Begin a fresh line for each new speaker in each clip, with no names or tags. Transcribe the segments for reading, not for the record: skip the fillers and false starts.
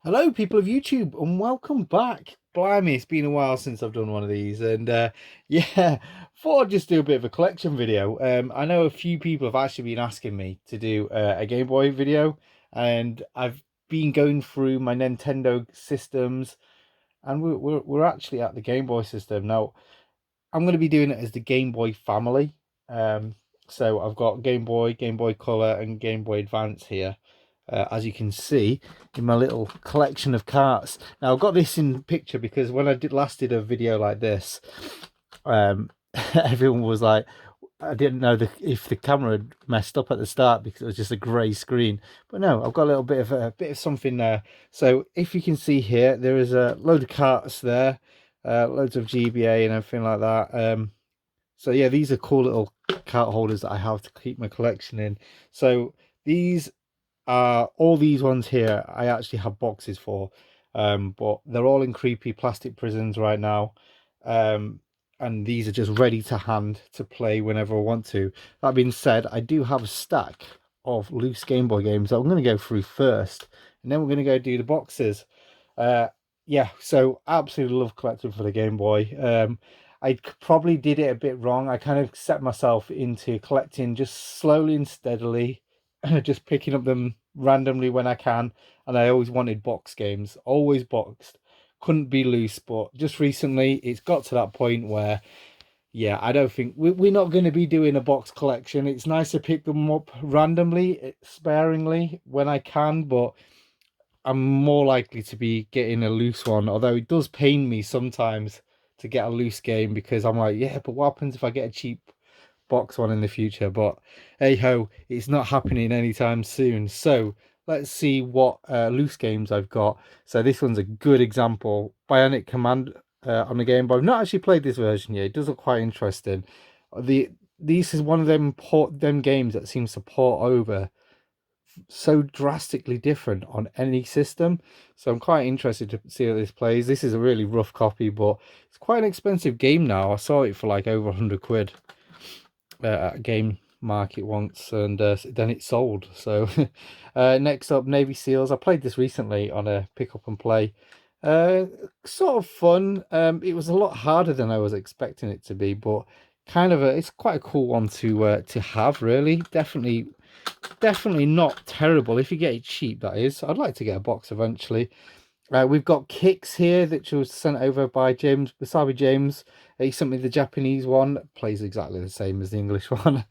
Hello, people of YouTube, and welcome back. Blimey, it's been a while since I've done one of these, and yeah, thought I'd just do a bit of a collection video. I know a few people have actually been asking me to do a Game Boy video, and I've been going through my Nintendo systems, and we're actually at the Game Boy system now. I'm going to be doing it as the Game Boy family. Um, so I've got Game Boy, Game Boy Color, and Game Boy Advance here, as you can see in my little collection of carts. Now I've got this in picture because when I did a video like this, um, everyone was like, I didn't know if the camera had messed up at the start because it was just a grey screen. But no, I've got a little bit of something there. So if you can see here, there is a load of carts there, loads of GBA and everything like that. So yeah, these are cool little cart holders that I have to keep my collection in. So these are all these ones here. I actually have boxes for, but they're all in creepy plastic prisons right now. Um, and these are just ready to hand to play whenever I want to. That being said, I do have a stack of loose Game Boy games that I'm going to go through first, and then we're going to go do the boxes. Uh, yeah, so absolutely love collecting for the Game Boy. I probably did it a bit wrong. I kind of set myself into collecting just slowly and steadily, just picking up them randomly when I can. And I always wanted box games, always boxed. Couldn't be loose, but just recently it's got to that point where, yeah, I don't think we're not going to be doing a box collection. It's nice to pick them up randomly, sparingly when I can, but I'm more likely to be getting a loose one, although it does pain me sometimes to get a loose game because I'm like, yeah, but what happens if I get a cheap box one in the future? But hey ho, it's not happening anytime soon. So let's see what loose games I've got. So this one's a good example. Bionic Command on the Game Boy. I've not actually played this version yet. It does look quite interesting. The This is one of them games that seems to port over so drastically different on any system. So I'm quite interested to see how this plays. This is a really rough copy, but it's quite an expensive game now. I saw it for like over 100 quid at a game market once, and then it sold. So next up, Navy Seals. I played this recently on a pick up and play. Sort of fun. It was a lot harder than I was expecting it to be, but kind of it's quite a cool one to have, really. Definitely not terrible if you get it cheap, that is. I'd like to get a box eventually. We've got Kicks here, which was sent over by James Wasabi James. He sent me the Japanese one. Plays exactly the same as the English one.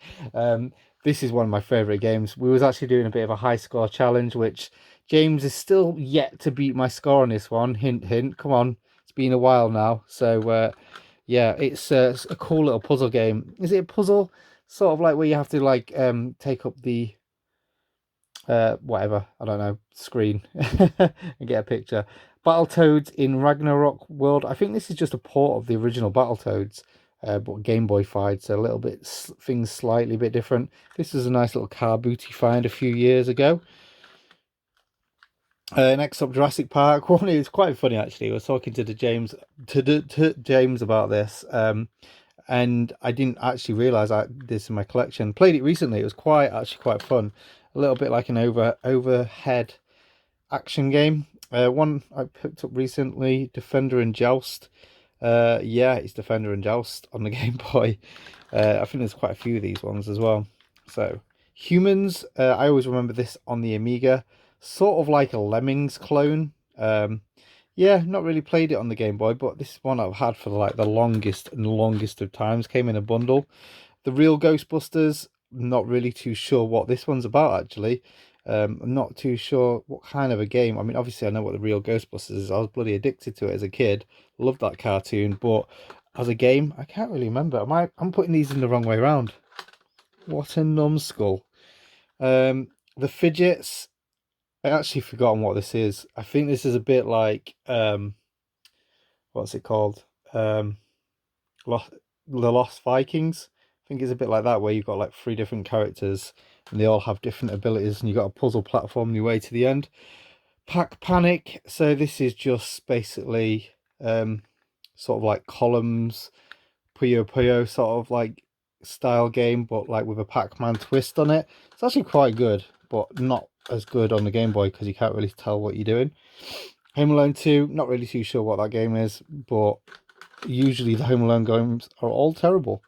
This is one of my favourite games. We was actually doing a bit of a high score challenge, which James is still yet to beat my score on this one. Hint, hint. Come on, it's been a while now. So yeah, it's a cool little puzzle game. Is it a puzzle? Sort of like where you have to like take up the whatever, I don't know, screen and get a picture. Battletoads in Ragnarok World. I think this is just a port of the original Battletoads, but Game Boy fied, so a little bit things slightly a bit different. This was a nice little car booty find a few years ago. Next up, Jurassic Park. One, it was quite funny actually. I was talking to James about this, and I didn't actually realize I had this in my collection. Played it recently. It was quite fun. A little bit like an overhead action game. One I picked up recently, Defender and Joust. Yeah, it's Defender and Joust on the Game Boy. I think there's quite a few of these ones as well. So Humans. I always remember this on the Amiga. Sort of like a Lemmings clone. Yeah, not really played it on the Game Boy, but this is one I've had for like the longest of times. Came in a bundle. The Real Ghostbusters, not really too sure what this one's about actually. I'm not too sure what kind of a game. I mean, obviously I know what the Real Ghostbusters is. I was bloody addicted to it as a kid. Loved that cartoon, but as a game, I can't really remember. I'm putting these in the wrong way around. What a numbskull. The Fidgets. I actually forgotten what this is. I think this is a bit like what's it called? Lost, the Lost Vikings. I think it's a bit like that, where you've got like three different characters and they all have different abilities, and you've got a puzzle platform your way to the end. Pack Panic. So this is just basically sort of like columns, Puyo Puyo sort of like style game, but like with a Pac-Man twist on it. It's actually quite good, but not as good on the Game Boy because you can't really tell what you're doing. Home Alone 2, not really too sure what that game is, but usually the Home Alone games are all terrible.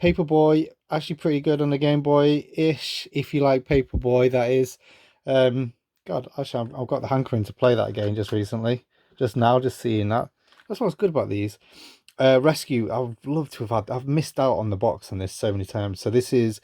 Paperboy, actually pretty good on the Game Boy-ish, if you like Paperboy, that is. God, actually, I've got the hankering to play that again just recently. Just now, just seeing that. That's what's good about these. Rescue, I'd love to have had. I've missed out on the box on this so many times. So this is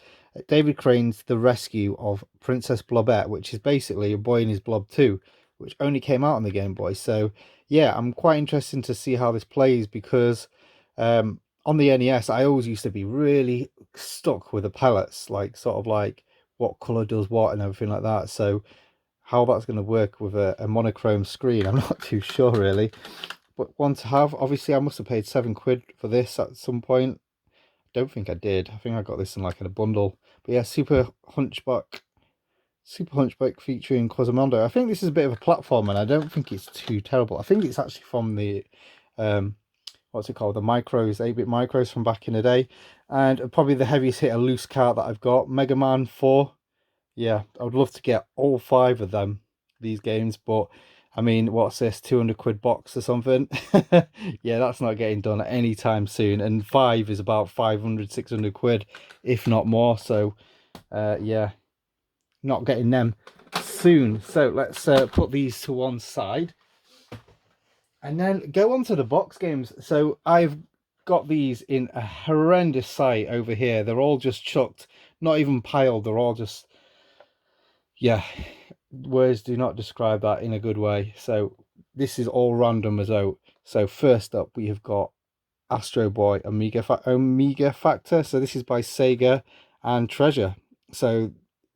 David Crane's The Rescue of Princess Blobette, which is basically a boy in his blob 2, which only came out on the Game Boy. So yeah, I'm quite interested to see how this plays because on the NES, I always used to be really stuck with the palettes, like sort of like what color does what and everything like that. So how that's going to work with a monochrome screen, I'm not too sure really. But one to have. Obviously, I must have paid £7 for this at some point. Don't think I did. I think I got this in like in a bundle. But yeah, Super Hunchback featuring Quasimodo. I think this is a bit of a platform, and I don't think it's too terrible. I think it's actually from the what's it called? The micros, 8-bit micros from back in the day. And probably the heaviest hitter loose cart that I've got, Mega Man 4. Yeah, I would love to get all 5 of them, these games, but I mean, what's this, £200 box or something? Yeah, that's not getting done anytime soon. And 5 is about 500, £600, if not more. So, yeah, not getting them soon. So let's put these to one side and then go on to the box games. So I've got these in a horrendous site over here. They're all just chucked, not even piled. They're all just, yeah, words do not describe that in a good way. So this is all random as out. So first up we have got Astro Boy Omega Factor. So this is by Sega and Treasure. So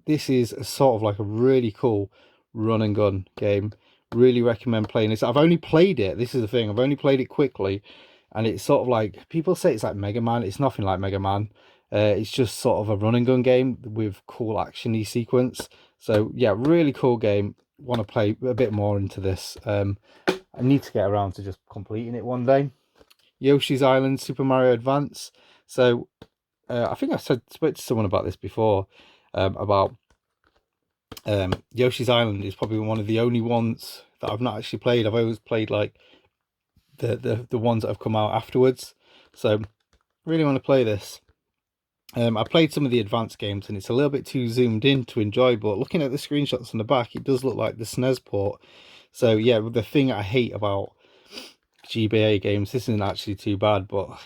this is sort of like a really cool run and gun game. Really recommend playing this. I've only played it, this is the thing, I've only played it quickly, and it's sort of like, people say it's like Mega Man. It's nothing like Mega Man. It's just sort of a run and gun game with cool actiony sequence. So yeah, really cool game. Want to play a bit more into this. I need to get around to just completing it one day. Yoshi's Island Super Mario Advance. So I think I spoke to someone about this before, about Yoshi's Island is probably one of the only ones that I've not actually played. I've always played like the ones that have come out afterwards. So really want to play this. I played some of the advanced games and it's a little bit too zoomed in to enjoy, but looking at the screenshots on the back, it does look like the SNES port. So yeah, the thing I hate about GBA games, this isn't actually too bad, but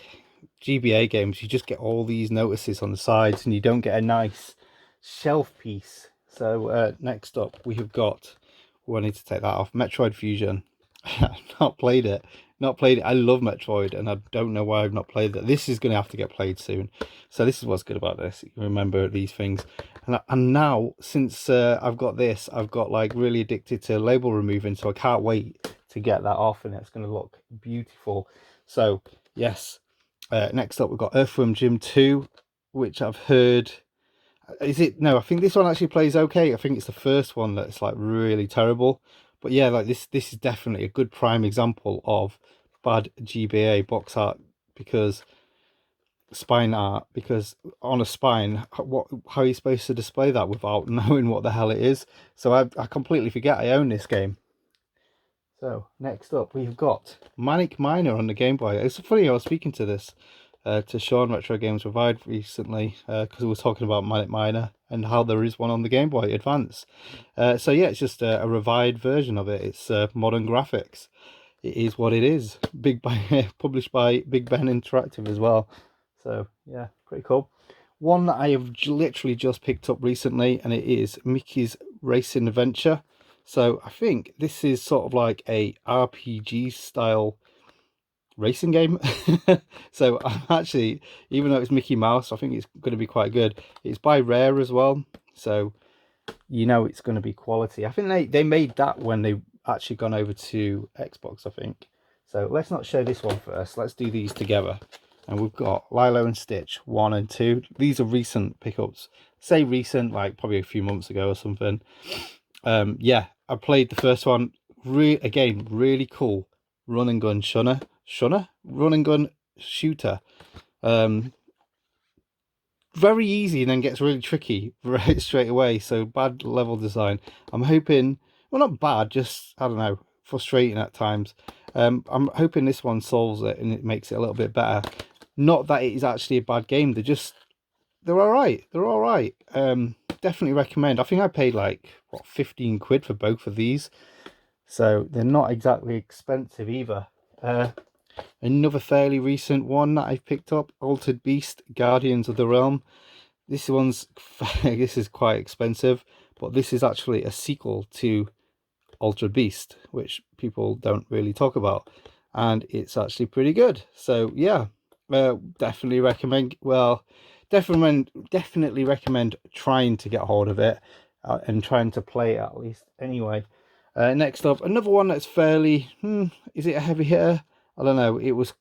GBA games, you just get all these notices on the sides and you don't get a nice shelf piece. So next up we have got, I need to take that off, Metroid Fusion. Not played it. I love Metroid and I don't know why I've not played that. This is going to have to get played soon. So this is what's good about this. You remember these things. And now, since I've got this, I've got like really addicted to label removing. So I can't wait to get that off and it's going to look beautiful. So yes, next up we've got Earthworm Jim 2, which I've heard... No, I think this one actually plays okay. I think it's the first one that's like really terrible. But yeah, like this is definitely a good prime example of bad GBA box art, because spine art, because on a spine, how are you supposed to display that without knowing what the hell it is? So I completely forget I own this game. So next up we've got Manic Miner on the Game Boy. It's funny, I was speaking to this to Sean Retro Games Provide recently, because we were talking about Manic Miner and how there is one on the Game Boy Advance. So yeah, it's just a revived version of it. It's modern graphics. It is what it is. Published by Big Ben Interactive as well. So yeah, pretty cool. One that I have literally just picked up recently, and it is Mickey's Racing Adventure. So I think this is sort of like a RPG style racing game. So I'm actually, even though it's Mickey Mouse, I think it's going to be quite good. It's by Rare as well, so you know it's going to be quality. I think they made that when they actually gone over to Xbox, I think. So let's not show this one first, let's do these together. And we've got Lilo and Stitch 1 and 2. These are recent pickups. Say recent, like probably a few months ago or something. Yeah, I played the first one. Again, really cool run and gun run and gun shooter. very easy and then gets really tricky right straight away. So bad level design. I'm hoping, well, not bad, just I don't know, frustrating at times. I'm hoping this one solves it and it makes it a little bit better. Not that it is actually a bad game. They're all right. They're all right. Definitely recommend. I think I paid like what, 15 quid for both of these, so they're not exactly expensive either. Another fairly recent one that I've picked up, Altered Beast, Guardians of the Realm. This one's this is quite expensive, but this is actually a sequel to Altered Beast, which people don't really talk about, and it's actually pretty good. So yeah, definitely recommend. Well, definitely recommend trying to get hold of it and trying to play it at least. Anyway, next up, another one that's fairly. Is it a heavy hitter? I don't know. It was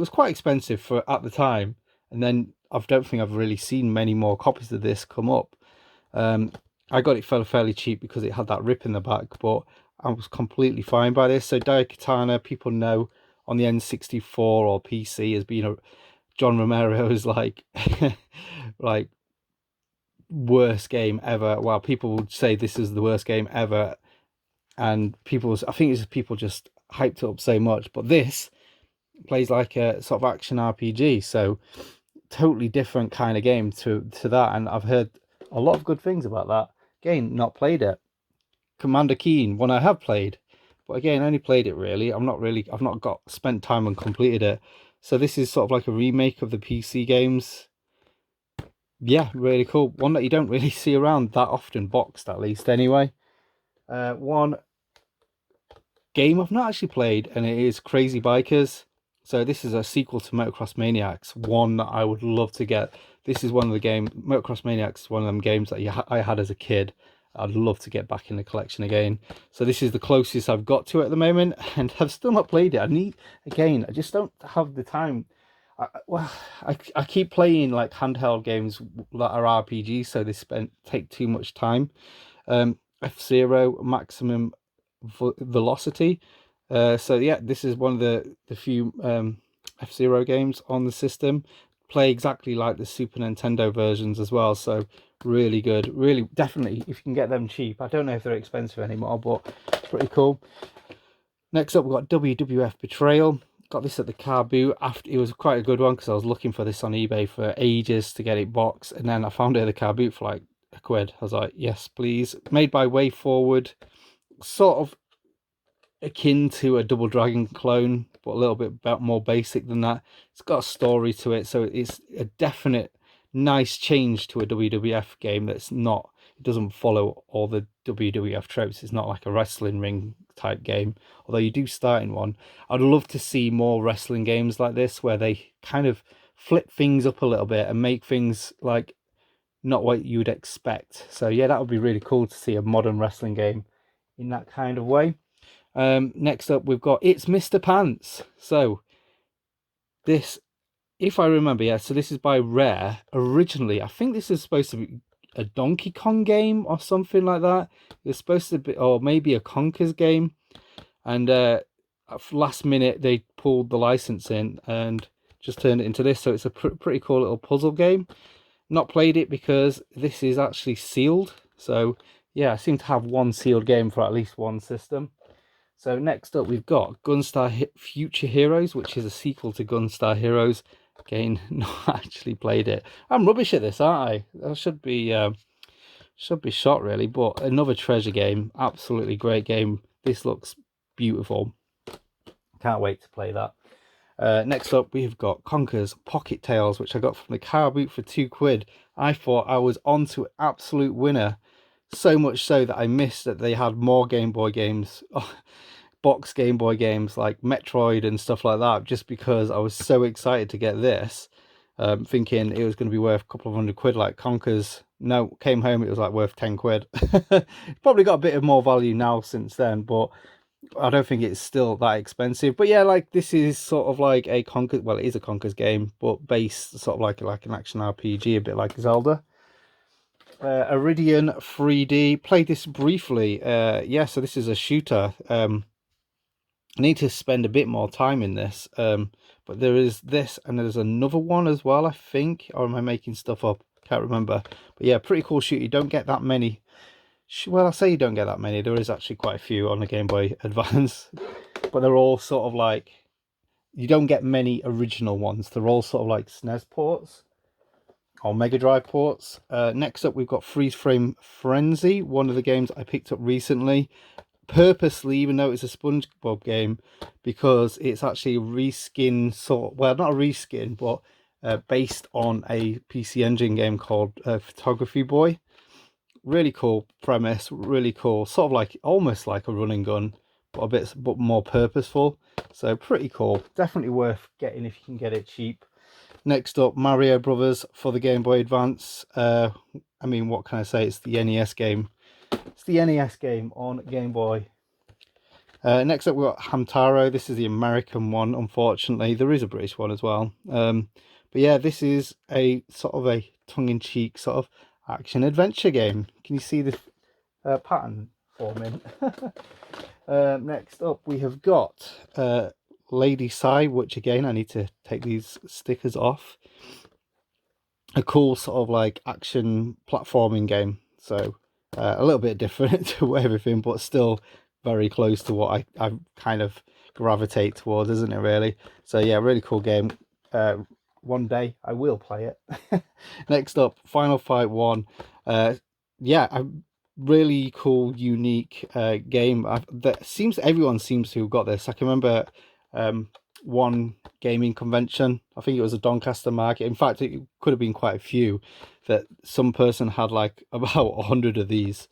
quite expensive for at the time, and then I don't think I've really seen many more copies of this come up. I got it fairly cheap because it had that rip in the back, but I was completely fine by this. So Daikatana, people know on the N64 or PC as being a John Romero's like like worst game ever. Well, people would say this is the worst game ever, and I think it's just people just hyped it up so much. But this plays like a sort of action RPG, so totally different kind of game to that, and I've heard a lot of good things about that. Again, not played it. Commander Keen, one I have played, but again, only played it really. I've not got spent time and completed it. So this is sort of like a remake of the PC games. Yeah, really cool. One that you don't really see around that often, boxed at least anyway. One game I've not actually played, and it is Crazy Bikers. So this is a sequel to Motocross Maniacs, one that I would love to get. This is one of the games, Motocross Maniacs is one of them games that I had as a kid. I'd love to get back in the collection again. So this is the closest I've got to it at the moment, and I've still not played it. I just don't have the time. I keep playing like handheld games that are RPGs, so take too much time. F-Zero Maximum Velocity. So yeah, this is one of the few F-Zero games on the system. Play exactly like the Super Nintendo versions as well, so really good. Really, definitely, if you can get them cheap. I don't know if they're expensive anymore, but pretty cool. Next up, we've got WWF Betrayal. Got this at the car boot. After, it was quite a good one because I was looking for this on eBay for ages to get it boxed, and then I found it at the car boot for like a quid. I was like, yes, please. Made by Way Forward, sort of akin to a Double Dragon clone, but a little bit more basic than that. It's got a story to it, so it's a definite nice change to a WWF game that's not, it doesn't follow all the WWF tropes. It's not like a wrestling ring type game, although you do start in one. I'd love to see more wrestling games like this where they kind of flip things up a little bit and make things like not what you'd expect. So yeah, that would be really cool to see a modern wrestling game in that kind of way. Next up, we've got It's Mr. Pants. So this, if I remember, yeah, so this is by Rare. Originally, I think this is supposed to be a Donkey Kong game or something like that. It's supposed to be, or maybe a Conkers game. And last minute, they pulled the license in and just turned it into this. So it's a pretty cool little puzzle game. Not played it because this is actually sealed. So yeah, I seem to have one sealed game for at least one system. So next up, we've got Gunstar Future Heroes, which is a sequel to Gunstar Heroes. Again, not actually played it. I'm rubbish at this, aren't I? I should be shot really, but another treasure game. Absolutely great game. This looks beautiful. Can't wait to play that. Next up, we've got Conker's Pocket Tales, which I got from the car boot for 2 quid. I thought I was on to absolute winner. So much so that I missed that they had more Game Boy games, box Game Boy games like Metroid and stuff like that, just because I was so excited to get this, thinking it was going to be worth a couple of £100 like Conker's. No, came home, it was like worth 10 quid. Probably got a bit of more value now since then, but I don't think it's still that expensive. But yeah, like this is sort of like a Conker, well, it is a Conker's game, but based sort of like an action RPG, a bit like Zelda. Iridian 3D, played this briefly. Yeah, so this is a shooter. I need to spend a bit more time in this. But there is this, and there's another one as well, I think. Or am I making stuff up? Can't remember. But yeah, pretty cool shoot. You don't get that many. Well, I say you don't get that many. There is actually quite a few on the Game Boy Advance. But they're all sort of like, you don't get many original ones. They're all sort of like SNES ports or Mega Drive ports. Next up, we've got Freeze Frame Frenzy, one of the games I picked up recently, purposely, even though it's a SpongeBob game, because it's actually a reskin sort. Well, not a reskin, but based on a PC Engine game called Photography Boy. Really cool premise, really cool, sort of like almost like a run and gun, but more purposeful. So pretty cool, definitely worth getting if you can get it cheap. Next up, Mario Brothers for the Game Boy Advance. I mean, what can I say? It's the NES game. It's the NES game on Game Boy. Next up, we've got Hamtaro. This is the American one, unfortunately. There is a British one as well. But yeah, this is a sort of a tongue-in-cheek sort of action adventure game. Can you see this pattern forming? Next up, we have got Lady Sai, which again, I need to take these stickers off. A cool sort of like action platforming game. So a little bit different to everything, but still very close to what I kind of gravitate towards, isn't it, really? So yeah, really cool game. One day I will play it. Next up, Final Fight 1. Yeah, a really cool, unique game. Everyone seems to have got this. I can remember one gaming convention, I think it was a Doncaster market. In fact, it could have been quite a few, that some person had like about 100 of these.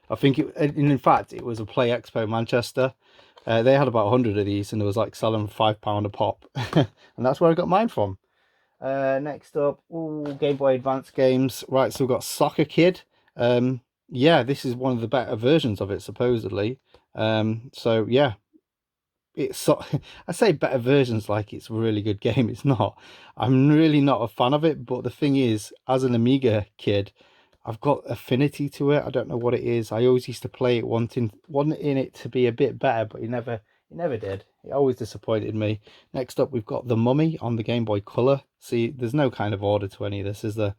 I think in fact it was a Play Expo Manchester. They had about 100 of these, and it was like selling £5 a pop. And that's where I got mine from. Next up, Game Boy Advance games. Right, so we've got Soccer Kid. Yeah, this is one of the better versions of it, supposedly. So yeah, it's I say better versions like it's a really good game. It's not. I'm really not a fan of it, but the thing is, as an Amiga kid, I've got affinity to it. I don't know what it is. I always used to play it wanting it to be a bit better, but it never did. It always disappointed me. Next up, we've got The Mummy on the Game Boy Color. See, there's no kind of order to any of this, is there?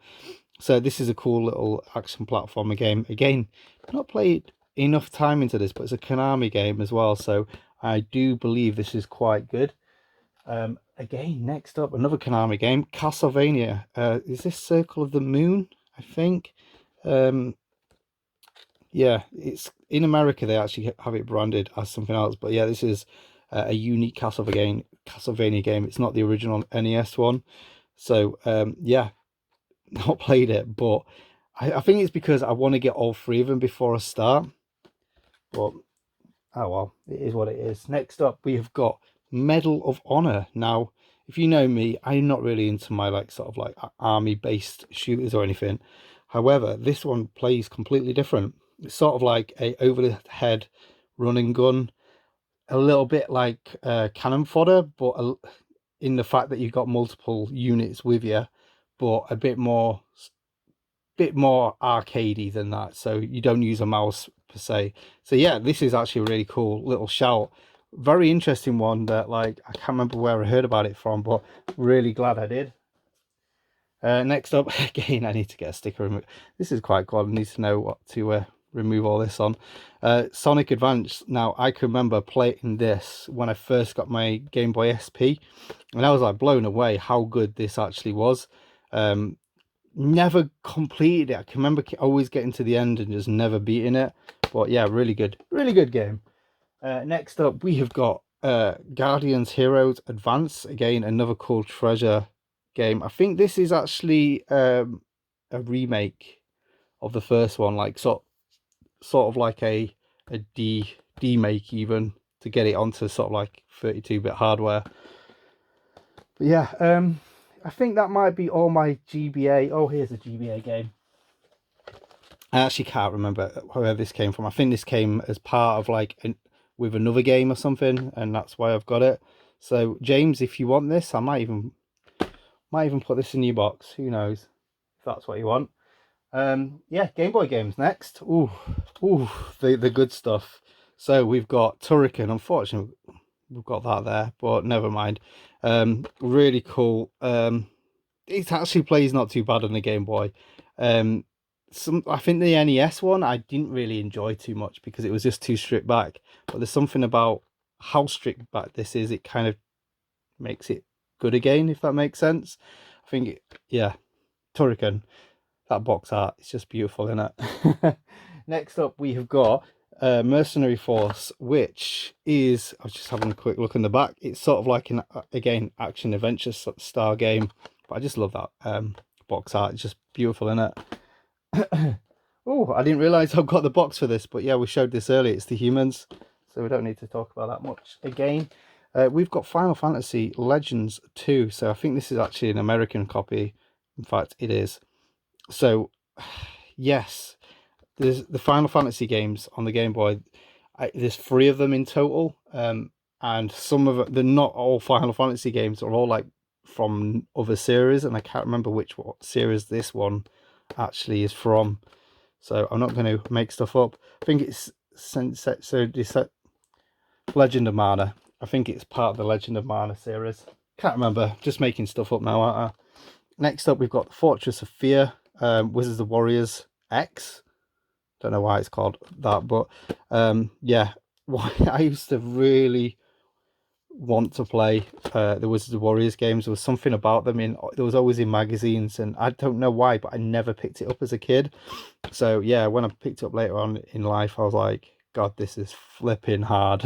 So this is a cool little action platformer game. Again, I've not played enough time into this, but it's a Konami game as well, so I do believe this is quite good. Again, next up, another Konami game, Castlevania. Is this Circle of the Moon? I think. Yeah, it's in America. They actually have it branded as something else, but yeah, this is a unique Castlevania game. It's not the original NES one. So yeah, not played it, but I think it's because I want to get all three of them before I start. But oh well, it is what it is. Next up, we have got Medal of Honor. Now, if you know me, I'm not really into my like sort of like army-based shooters or anything. However, this one plays completely different. It's sort of like a over-the-head run and gun, a little bit like cannon fodder, but in the fact that you've got multiple units with you, but a bit more arcadey than that. So you don't use a mouse per se. So yeah, this is actually a really cool little shout. Very interesting one that like I can't remember where I heard about it from, but really glad I did. Next up, again, I need to get a sticker. This is quite cool. I need to know what to remove all this on. Sonic Advance. Now, I can remember playing this when I first got my Game Boy SP, and I was like blown away how good this actually was. Never completed it. I can remember always getting to the end and just never beating it. But yeah, really good game. Next up, we have got Guardians Heroes Advance. Again, another cool treasure game. I think this is actually a remake of the first one, like sort of like a D-make even, to get it onto sort of like 32-bit hardware. But yeah, I think that might be all my GBA. Oh, here's a GBA game. I actually can't remember where this came from. I think this came as part of like with another game or something, and that's why I've got it. So James, if you want this, I might even put this in your box. Who knows if that's what you want. Yeah, Game Boy games next. Ooh, the good stuff. So we've got Turrican. Unfortunately, we've got that there, but never mind. Really cool. It actually plays not too bad on the Game Boy. I think the NES one I didn't really enjoy too much because it was just too stripped back. But there's something about how stripped back this is, it kind of makes it good again, if that makes sense. I think, yeah, Turrican, that box art, it's just beautiful, isn't it? Next up, we have got Mercenary Force, which is, I was just having a quick look in the back. It's sort of like an, again, action adventure style game. But I just love that box art. It's just beautiful, isn't it? Oh, I didn't realise I've got the box for this, but yeah, we showed this earlier. It's the humans, so we don't need to talk about that much again. We've got Final Fantasy Legends 2, so I think this is actually an American copy. In fact, it is. So, yes, there's the Final Fantasy games on the Game Boy. There's 3 of them in total, and some of them, they're not all Final Fantasy games. They're all like from other series, and I can't remember which series this one actually is from. So I'm not going to make stuff up. I think it's Legend of Mana. I think it's part of the Legend of Mana series. Can't remember. Just making stuff up now, aren't I? Next up, we've got the Fortress of Fear, Wizards of Warriors X. Don't know why it's called that, but yeah, I used to really want to play the Wizards of Warriors games. There was something about them there was always in magazines, and I don't know why, but I never picked it up as a kid. So yeah, when I picked it up later on in life, I was like, God, this is flipping hard.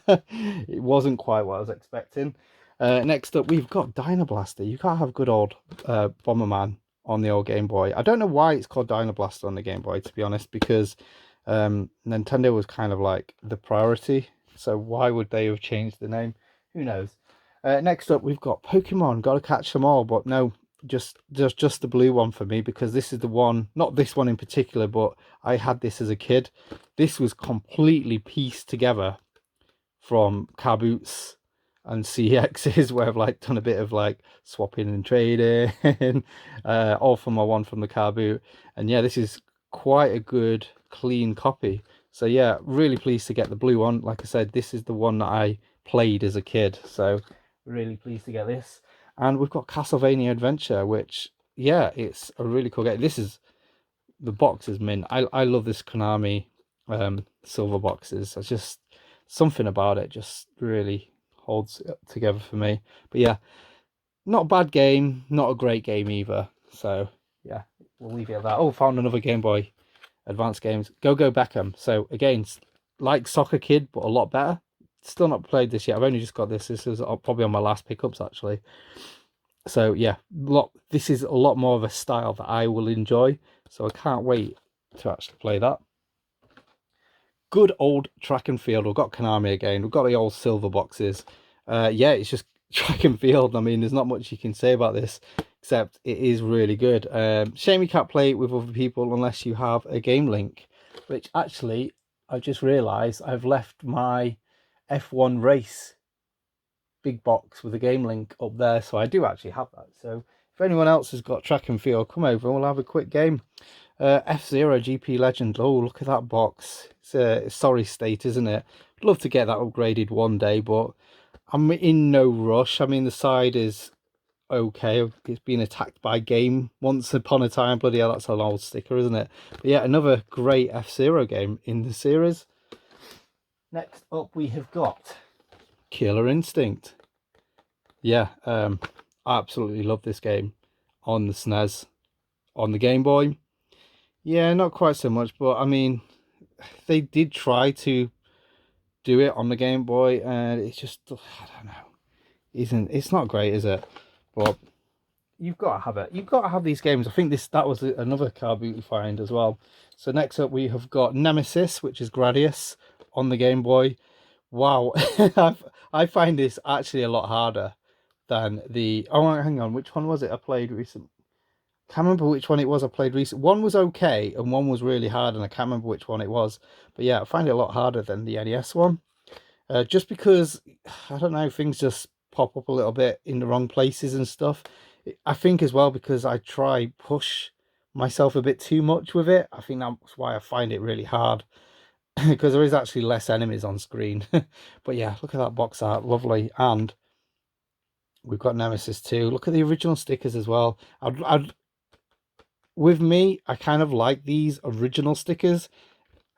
It wasn't quite what I was expecting. Next up, we've got Dynablaster. You can't have good old Bomberman on the old Game Boy. I don't know why it's called Dynablaster on the Game Boy, to be honest, because Nintendo was kind of like the priority. So why would they have changed the name? Who knows? Next up, we've got Pokemon. Got to catch them all, but no, just the blue one for me, because this is the one, not this one in particular, but I had this as a kid. This was completely pieced together from car boots and CXs, where I've like done a bit of like swapping and trading, all from my one from the car boot. And yeah, this is quite a good clean copy. So yeah, really pleased to get the blue one. Like I said, this is the one that I played as a kid, so really pleased to get this. And we've got Castlevania Adventure, which, yeah, it's a really cool game. This is, the box is mint. I love this Konami silver boxes. It's just something about it just really holds it together for me. But yeah, not a bad game, not a great game either. So yeah, we'll leave it at that. Oh, found another Game Boy Advance games. Go Beckham. So again, like Soccer Kid, but a lot better. Still not played this yet. I've only just got this. This is probably on my last pickups actually. So yeah, this is a lot more of a style that I will enjoy. So I can't wait to actually play that. Good old Track and Field. We've got Konami again. We've got the old silver boxes. Yeah, it's just Track and Field. I mean, there's not much you can say about this, except it is really good. Shame you can't play it with other people unless you have a game link, which actually I just realised I've left my F1 race big box with a game link up there, so I do actually have that. So if anyone else has got Track and Field, come over and we'll have a quick game. F-Zero GP Legend. Oh, look at that box. It's a sorry state, isn't it? I'd love to get that upgraded one day, but I'm in no rush. I mean, the side is okay. It's been attacked by game once upon a time. Bloody hell, that's an old sticker, isn't it? But yeah, another great F-Zero game in the series. Next up, we have got Killer Instinct. Yeah, I absolutely love this game on the SNES. On the Game Boy, yeah, not quite so much, but I mean, they did try to do it on the Game Boy, and it's just, I don't know, it's not great, is it? But you've got to have it. You've got to have these games. I think that was another car boot you find as well. So next up, we have got Nemesis, which is Gradius on the Game Boy. Wow, I find this actually a lot harder than the, oh, hang on, which one was it I played recently? Can't remember which one it was I played recently. One was okay and one was really hard, and I can't remember which one it was. But yeah, I find it a lot harder than the NES one. Just because, I don't know, things just pop up a little bit in the wrong places and stuff. I think as well because I push myself a bit too much with it. I think that's why I find it really hard. because there is actually less enemies on screen. But yeah, look at that box art, lovely. And we've got Nemesis 2. Look at the original stickers as well. With me, I kind of like these original stickers,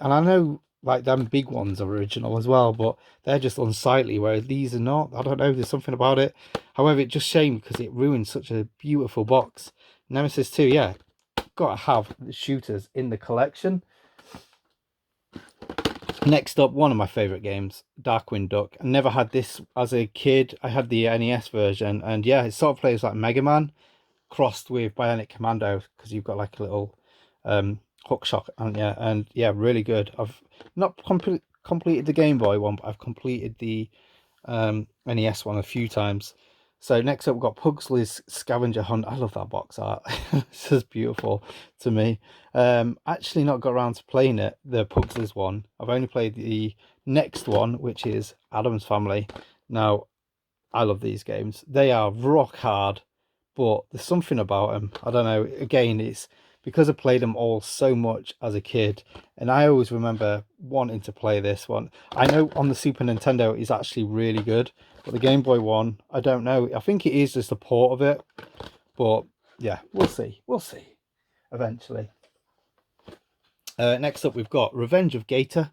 and I know like them big ones are original as well, but they're just unsightly, whereas these are not. I don't know, there's something about it. However, it's just shame because it ruins such a beautiful box. Nemesis 2, yeah, gotta have the shooters in the collection. Next up, one of my favourite games, Darkwing Duck. I never had this as a kid. I had the NES version, and yeah, it sort of plays like Mega Man crossed with Bionic Commando, because you've got like a little hook shot, and yeah, really good. I've not completed the Game Boy one, but I've completed the NES one a few times. So next up, we've got Pugsley's Scavenger Hunt. I love that box art. It's just beautiful to me. Actually not got around to playing it, the Pugsley's one. I've only played the next one, which is Addams Family. Now, I love these games. They are rock hard, but there's something about them. I don't know. Again, it's because I played them all so much as a kid, and I always remember wanting to play this one. I know on the Super Nintendo it's actually really good, but the Game Boy one, I don't know. I think it is just a port of it, but yeah, we'll see. We'll see eventually. Next up, we've got Revenge of Gator,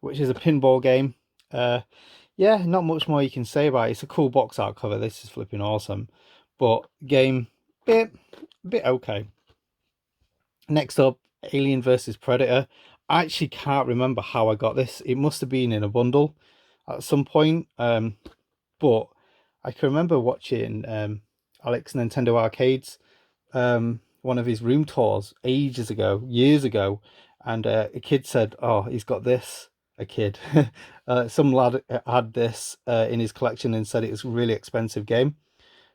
which is a pinball game. Yeah, not much more you can say about it. It's a cool box art cover. This is flipping awesome, but game bit okay. Next up, Alien versus Predator. I actually can't remember how I got this. It must have been in a bundle at some point. But I can remember watching Alex Nintendo Arcades, one of his room tours ages ago, years ago, and a kid said, "Oh, he's got this." A kid, some lad had this in his collection and said it was a really expensive game,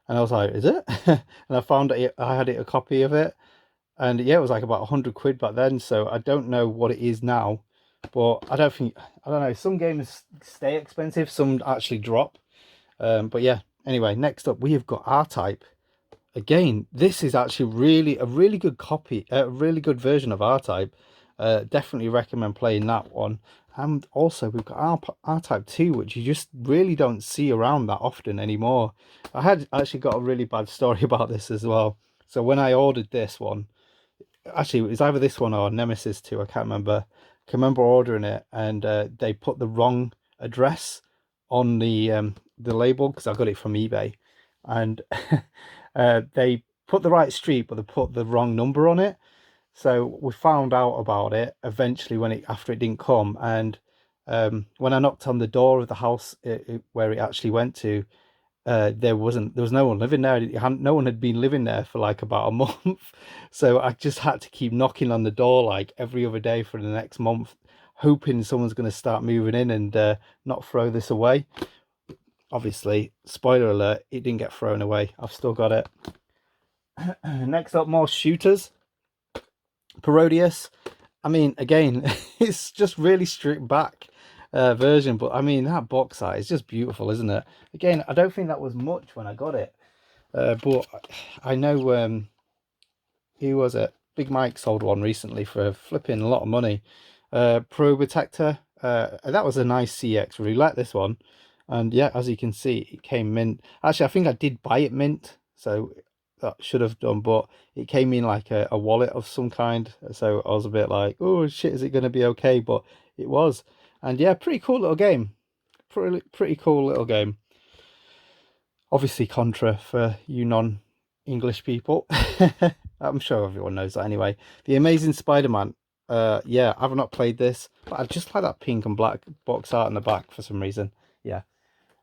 and I was like, "Is it?" And I found it. I had a copy of it, and yeah, it was like about 100 quid back then. So I don't know what it is now, but I don't know. Some games stay expensive, some actually drop. But yeah, anyway, next up we have got R-Type. Again, this is actually a really good copy, a really good version of R-Type. Definitely recommend playing that one. And also we've got R-Type 2, which you just really don't see around that often anymore. I had actually got a really bad story about this as well. So when I ordered this one, actually it was either this one or Nemesis 2, I can't remember. I can remember ordering it, and they put the wrong address on the label, because I got it from eBay, and they put the right street, but they put the wrong number on it. So we found out about it eventually after it didn't come, and when I knocked on the door of the house where it actually went to, there was no one living there. No one had been living there for like about a month, so I just had to keep knocking on the door like every other day for the next month, hoping someone's going to start moving in and not throw this away. Obviously, spoiler alert, it didn't get thrown away. I've still got it. Next up, more shooters. Parodius. I mean, again, it's just really stripped back version, but I mean, that box art is just beautiful, isn't it? Again, I don't think that was much when I got it, but I know who was it? Big Mike sold one recently for flipping a lot of money. Pro Protector, that was a nice CX. Really like this one, and yeah, as you can see, it came mint. Actually, I think I did buy it mint, so that should have done, but it came in like a wallet of some kind, so I was a bit like, oh shit, is it going to be okay? But it was. And yeah, pretty cool little game. Pretty cool little game. Obviously Contra for you non-English people. I'm sure everyone knows that anyway. The Amazing Spider-Man. Yeah, I've not played this, but I just like that pink and black box art in the back for some reason. Yeah,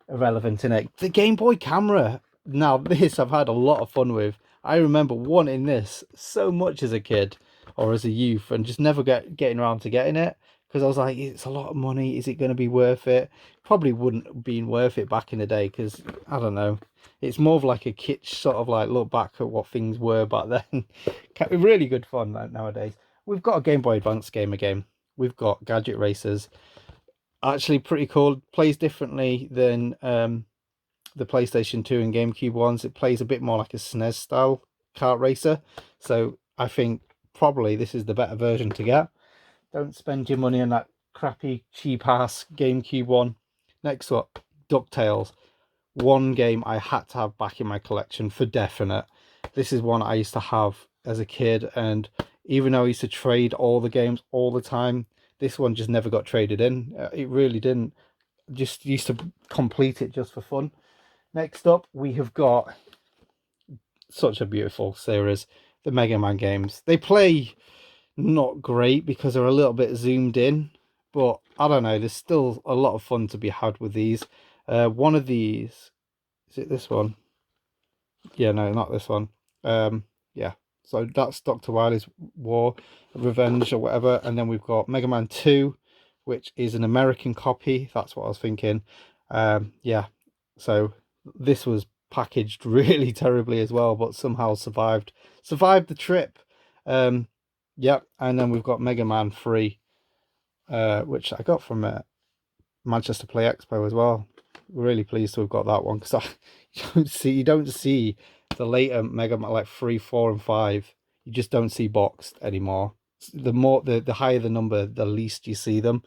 irrelevant, innit? The Game Boy camera. Now this I've had a lot of fun with. I remember wanting this so much as a kid or as a youth, and just never getting around to getting it, because I was like, it's a lot of money. Is it going to be worth it? Probably wouldn't have been worth it back in the day, because I don't know. It's more of like a kitsch sort of like look back at what things were back then. Really good fun nowadays. We've got a Game Boy Advance game again. We've got Gadget Racers. Actually pretty cool. Plays differently than the PlayStation 2 and GameCube ones. It plays a bit more like a SNES style kart racer. So I think probably this is the better version to get. Don't spend your money on that crappy, cheap-ass GameCube one. Next up, DuckTales. One game I had to have back in my collection for definite. This is one I used to have as a kid, and even though I used to trade all the games all the time, this one just never got traded in. It really didn't. Just used to complete it just for fun. Next up, we have got such a beautiful series, the Mega Man games. They play not great because they're a little bit zoomed in, but I don't know, there's still a lot of fun to be had with these. One of these, is it this one? Yeah, no, not this one. Yeah, so that's Dr. Wily's War, Revenge or whatever, and then we've got Mega Man 2, which is an American copy. That's what I was thinking. Yeah, so this was packaged really terribly as well, but somehow survived the trip. Yeah, and then we've got Mega Man 3, which I got from Manchester Play Expo as well. Really pleased to have got that one, because you don't see the later Mega Man like 3, 4, and 5. You just don't see boxed anymore. The higher the number, the least you see them,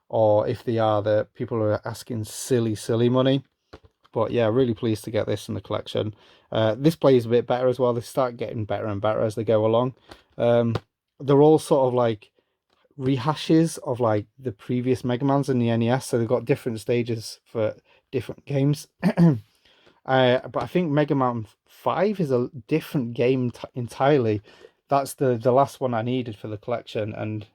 or if they are, the people are asking silly money. But yeah, really pleased to get this in the collection. This plays a bit better as well. They start getting better and better as they go along. They're all sort of like rehashes of like the previous Mega Mans in the NES, so they've got different stages for different games. But I think Mega Man 5 is a different game entirely. That's the last one I needed for the collection, and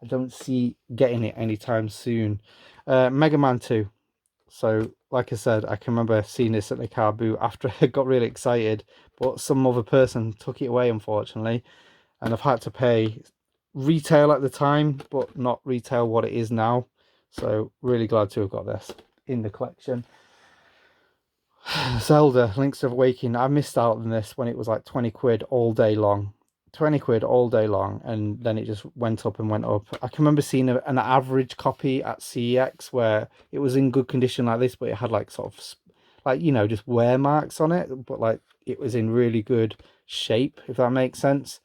I don't see getting it anytime soon. Mega Man 2. So, like I said, I can remember seeing this at the car boot after I got really excited, but some other person took it away, unfortunately, and I've had to pay retail at the time, but not retail what it is now. So, really glad to have got this in the collection. Zelda, Link's Awakening. I missed out on this when it was like 20 quid all day long. 20 quid all day long, and then it just went up and went up. I can remember seeing an average copy at CEX where it was in good condition like this, but it had like sort of like, you know, just wear marks on it, but like it was in really good shape, if that makes sense.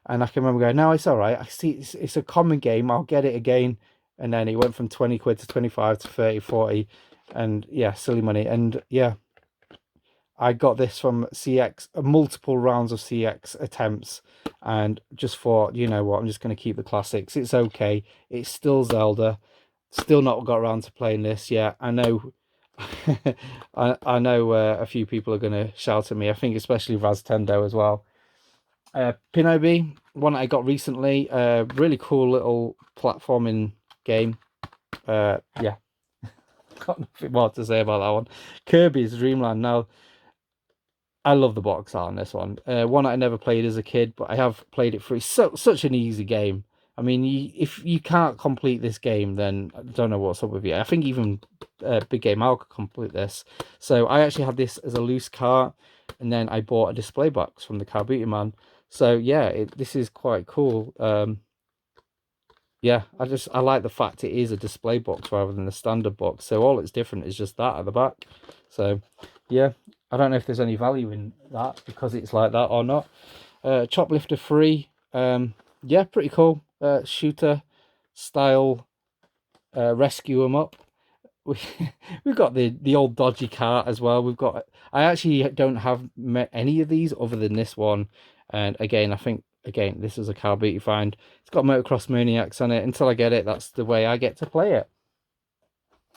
And I can remember going, no, it's all right, I see it's a common game, I'll get it again. And then it went from 20 quid to 25 to 30, 40, and yeah, silly money. And yeah, I got this from CX, multiple rounds of CX attempts, and just thought, you know what, I'm just going to keep the classics. It's okay. It's still Zelda. Still not got around to playing this yet. I know, I know a few people are going to shout at me. I think especially Raztendo as well. Pinobi, one I got recently. Really cool little platforming game. Yeah, got nothing more to say about that one. Kirby's Dream Land. Now, I love the box art on this one. One I never played as a kid, but I have played it through. Such an easy game. I mean, if you can't complete this game, then I don't know what's up with you. I think even Big Game Al could complete this. So I actually had this as a loose cart, and then I bought a display box from the Car Booty Man. So yeah, this is quite cool. Yeah, I like the fact it is a display box rather than a standard box. So all it's different is just that at the back. So yeah, I don't know if there's any value in that because it's like that or not. Choplifter 3, yeah, pretty cool. Shooter style, rescue 'em up. We've got the old dodgy cart as well. I actually don't have any of these other than this one. And again, I think this is a Car Booty find. It's got Motocross Maniacs on it. Until I get it, that's the way I get to play it.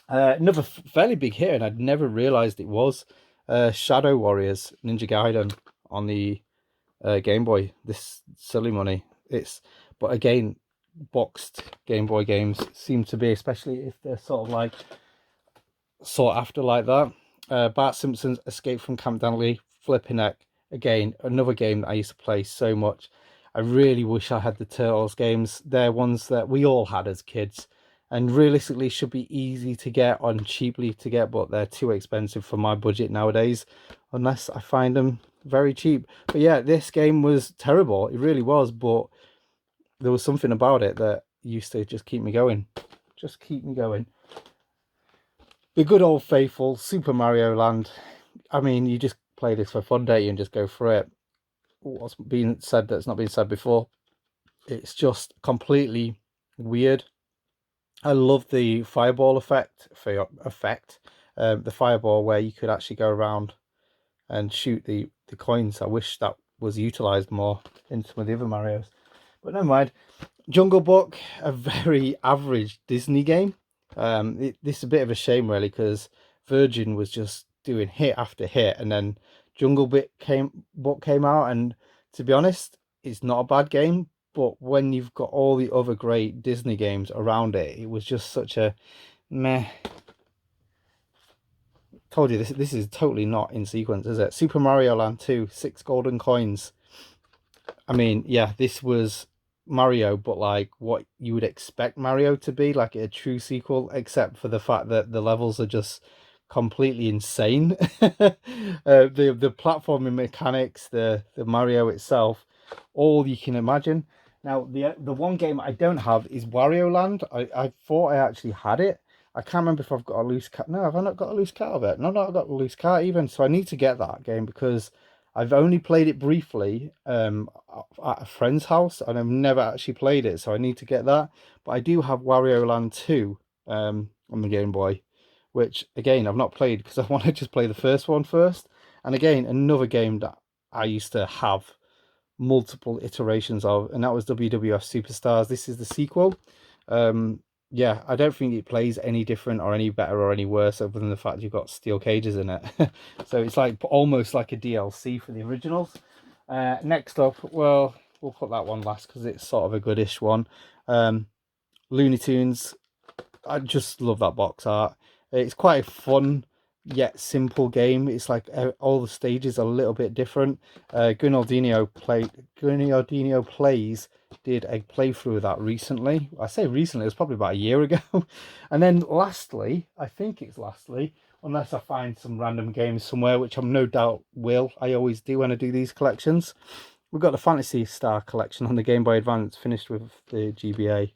Another fairly big hit, and I'd never realized it was Shadow Warriors Ninja Gaiden on the Game Boy. This silly money. But again, boxed Game Boy games seem to be, especially if they're sort of like sought after like that. Bart Simpson's Escape from Camp Danley, Flipping Heck. Again, another game that I used to play so much. I really wish I had the Turtles games. They're ones that we all had as kids, and realistically should be easy to get and cheaply to get, but they're too expensive for my budget nowadays, unless I find them very cheap. But yeah, this game was terrible. It really was, but there was something about it that used to just keep me going. Just keep me going. The good old faithful Super Mario Land. I mean, you just play this for fun, don't you, and just go through it. What's been said that's not been said before? It's just completely weird. I love the fireball effect. The fireball where you could actually go around and shoot the coins. I wish that was utilized more in some of the other Marios. But never mind. Jungle Book, a very average Disney game. This is a bit of a shame, really, because Virgin was just doing hit after hit, and then Book came out, and to be honest, it's not a bad game. But when you've got all the other great Disney games around it, it was just such a meh. Told you this is totally not in sequence, is it? Super Mario Land 2, 6 golden coins. I mean, yeah, this was Mario, but like what you would expect Mario to be, like a true sequel, except for the fact that the levels are just completely insane. The platforming mechanics, the Mario itself, all you can imagine. Now the one game I don't have is Wario Land. I thought I actually had it. I can't remember if I've got a loose cat. No, have I not got a loose cat of it? No, I've got a loose cat even. So I need to get that game because I've only played it briefly at a friend's house, and I've never actually played it, so I need to get that. But I do have Wario Land 2 on the Game Boy, which again I've not played because I want to just play the first one first. And again, another game that I used to have multiple iterations of, and that was WWF Superstars. This is the sequel. Yeah, I don't think it plays any different or any better or any worse, other than the fact you've got steel cages in it. So it's like almost like a DLC for the originals. Next up, well, we'll put that one last because it's sort of a goodish one. Looney Tunes. I just love that box art. It's quite a fun yet simple game. It's like all the stages are a little bit different. Guinaldino Plays did a playthrough of that recently. I say recently, it was probably about a year ago. And then lastly, I think it's lastly, unless I find some random games somewhere, which I'm no doubt will. I always do when I do these collections. We've got the Fantasy Star collection on the Game Boy Advance, finished with the GBA.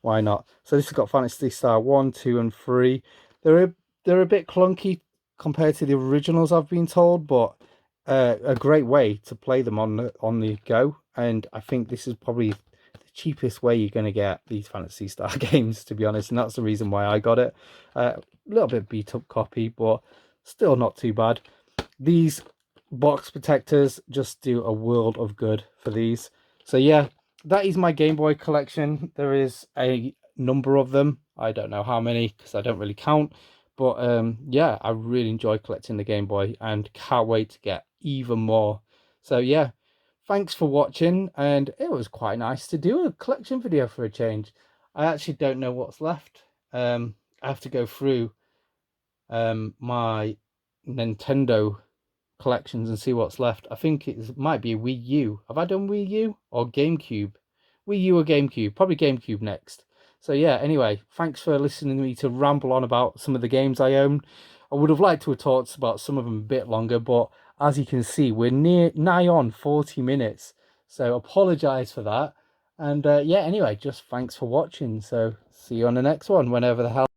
Why not? So this has got Fantasy Star 1, 2, and 3. They're a bit clunky compared to the originals, I've been told, but a great way to play them on the go. And I think this is probably the cheapest way you're going to get these Fantasy Star games, to be honest, and that's the reason why I got it. A little bit beat up copy, but still not too bad. These box protectors just do a world of good for these. So yeah, that is my Game Boy collection. There is a number of them. I don't know how many because I don't really count. But yeah, I really enjoy collecting the Game Boy and can't wait to get even more. So yeah, thanks for watching, and it was quite nice to do a collection video for a change. I actually don't know what's left. I have to go through my Nintendo collections and see what's left. I think it might be a Wii U. Have I done Wii U or GameCube? Wii U or GameCube? Probably GameCube next. So yeah, anyway, thanks for listening to me to ramble on about some of the games I own. I would have liked to have talked about some of them a bit longer, but as you can see, we're nigh on 40 minutes. So apologise for that. And yeah, anyway, just thanks for watching. So see you on the next one, whenever the hell.